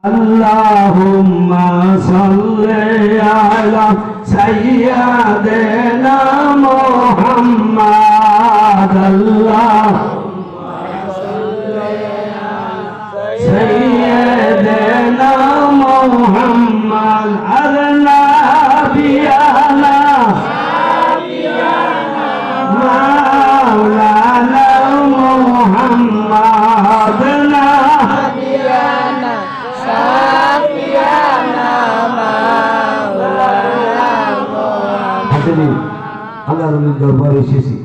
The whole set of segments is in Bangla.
Allahumma salli ala sayyidina Muhammad. Allahumma salli ala sayyidina Muhammad. Al-Nabiyana Maulana Muhammad. আল্লাহ রলির দরবারে এসেছি,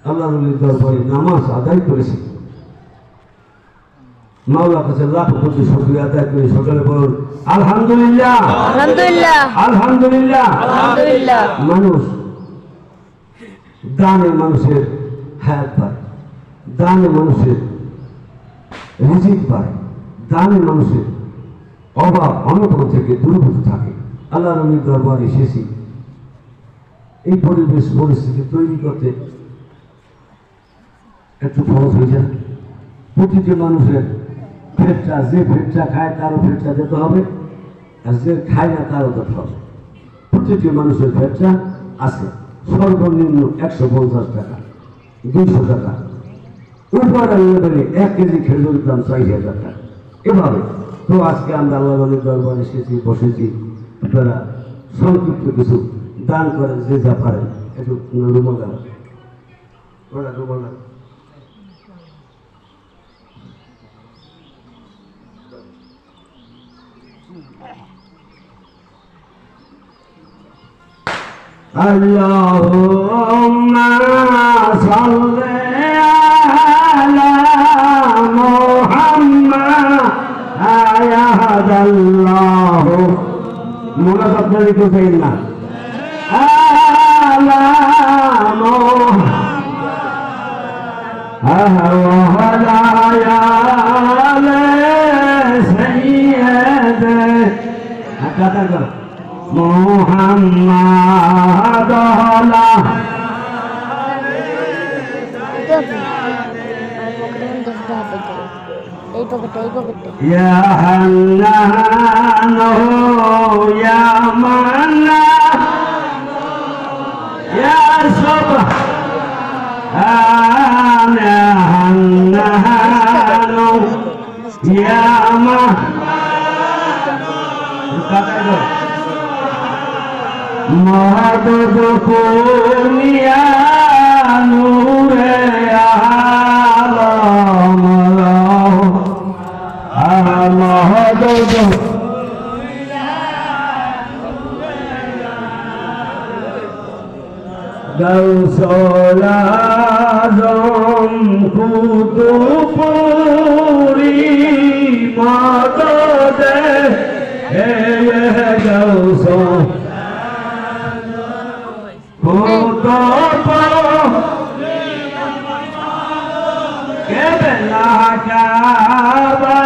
আল্লাহ রলির দরবারে নামাজ আদায় করেছি। মাওলার কাছে লাখ কোটি শুকরিয়া আদায় করে সকালে বলুন আলহামদুলিল্লাহ, আলহামদুলিল্লাহ, আলহামদুলিল্লাহ, আলহামদুলিল্লাহ। মানুষ দানে মানুষের হায়াত পায়, দানে মানুষের রিজিক পায়, দানে মানুষের অভাব অনটন থেকে দূরীভূত থাকে। আল্লাহ রলির দরবারে এসেছি। এই পরিবেশ পরিস্থিতি তৈরি করতে একটু খরচ হয়ে যায়। প্রতিটি মানুষের ফেরটা, যে ফেরটা খায় তারও ফেরটা দিতে হবে, আর যে খায় না তারও দিতে হবে। প্রতিটি মানুষের ফেরটা আছে, সর্বনিম্ন 150 টাকা, 200 টাকা, উপরে লেভেলে 1 কেজি খেজুরের দাম 4000 টাকা। এভাবে তো আজকে আমরা আল্লাহ রলির দরবারে এসেছি, বসেছি। আপনারা সংক্ষিপ্ত কিছু দান করেন, যে যা পারেন। একটু রুমাল দেন, রুমাল দেন। আল্লাহুম্মা সাল্লি আলা মুহাম্মাদ। আয়াদাল্লাহু মুনাফাত করে কোথায় না আলা মুহাম্মাদ মুহাম্মাদ ইয়া হান্নান ইয়া মান্নান ইয়া সুবহান হান্নান ইয়া মহাদুদ কুনিয়া নূরে আলম মহাদুদ গৌসুল আজম কুতুবপুরি মদদ হে গৌসুল কেবলা কাবা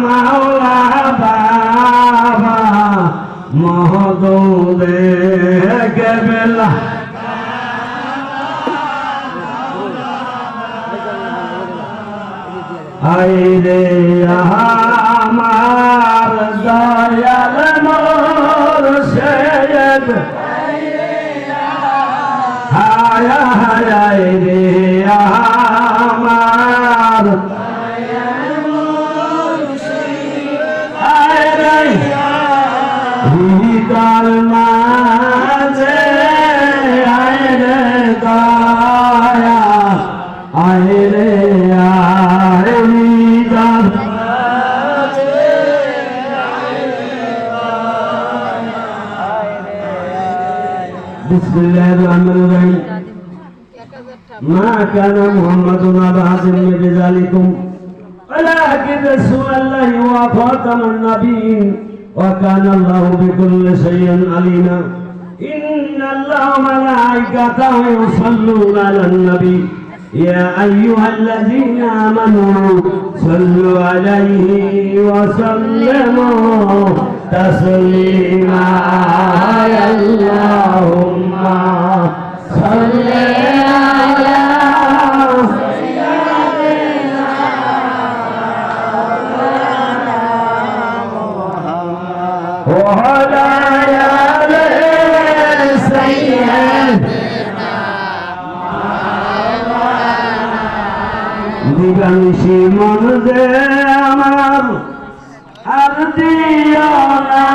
মাওলা বাবা মহদুদে কেবলা আইরে আমার দয়াল মুর্শিদ হায়া হায় রে আমার হৃদয় মাঝে আয় রে দয়া আয় রে আয় হৃদয় বিসমিল্লাহির রহমানির রহিম। মা কানা মুহাম্মাদুন আবা আহাদিন মিন রিজালিকুম ওয়ালাকিন রাসূলুল্লাহি ওয়া খাতামুন নাবিয়্যিন ওয়া কানা আল্লাহু বিকুল্লি শাইইন আলিমা। ইন্নাল্লাহা ওয়া মালাইকাতাহু ইউসাল্লুনা আলান নবী ইয়া আইয়ুহাল্লাযীনা আমানু সাল্লু আলাইহি ওয়া সাল্লিমু তাসলিমা। আল্লাহুম্মা সাল্লি আলা সাইয়্যিদিনা وعلى آل سيدنا দিবানিশি মন দে আমার আর দিও না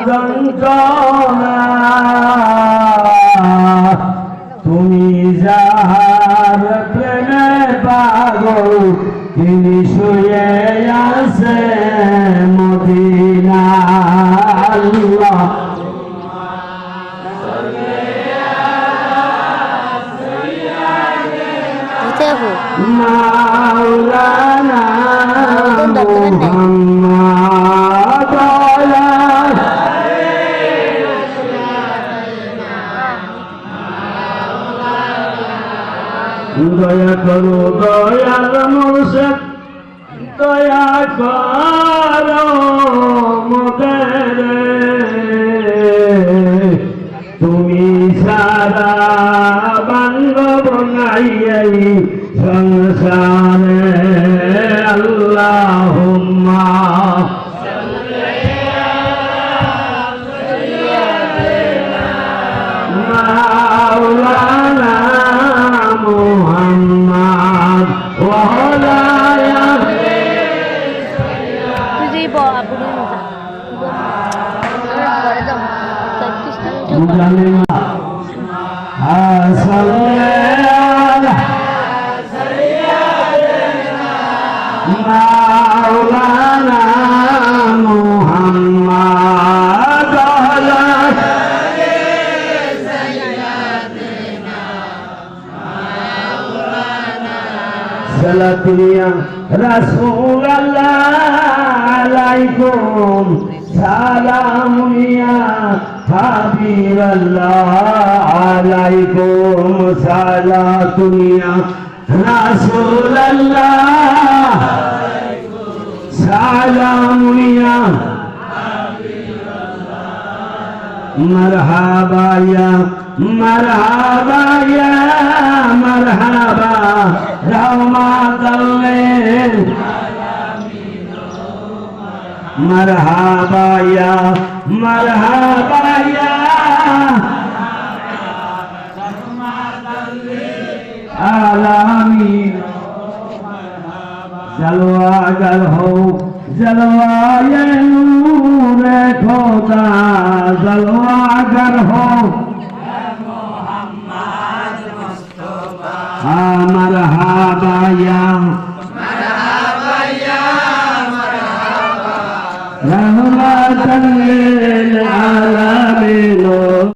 যন্ত্রণা তুমি যাহার প্রেমে পাগল তিনি শুয়ে আছে মদিনা আল্লাহ মাওলানা মুহাম্মদ দয়া করো দয়াল মুর্শিদ দয়া করো মোদের তুমি সারা বান্ধব নাই সংসারে আল্লাহুম্মা মাওলানা মুহাম্মদ ওয়া আলা মাওলানা মুহাম্মদ সালাতুয়া রাসূলুল্লাহ আলাইকুম সালামুয়া হাবিবাল্লাহ আলাইকুম সালাতুয়া রাসূলুল্লাহ সালামুয়া মারহাবা ইয়া মারহাবা ইয়া মারহাবা রাহমাতাল লিল মারহাবা ইয়া মারহাবা ইয়া আলামিন জলওয়াগার হো জলওয়ায়ে নূরে খোদা জলওয়াগার হো মুহাম্মদ মুস্তাফা মারহাবা ইয়া মারহাবা ইয়া মারহাবা রহমাতাল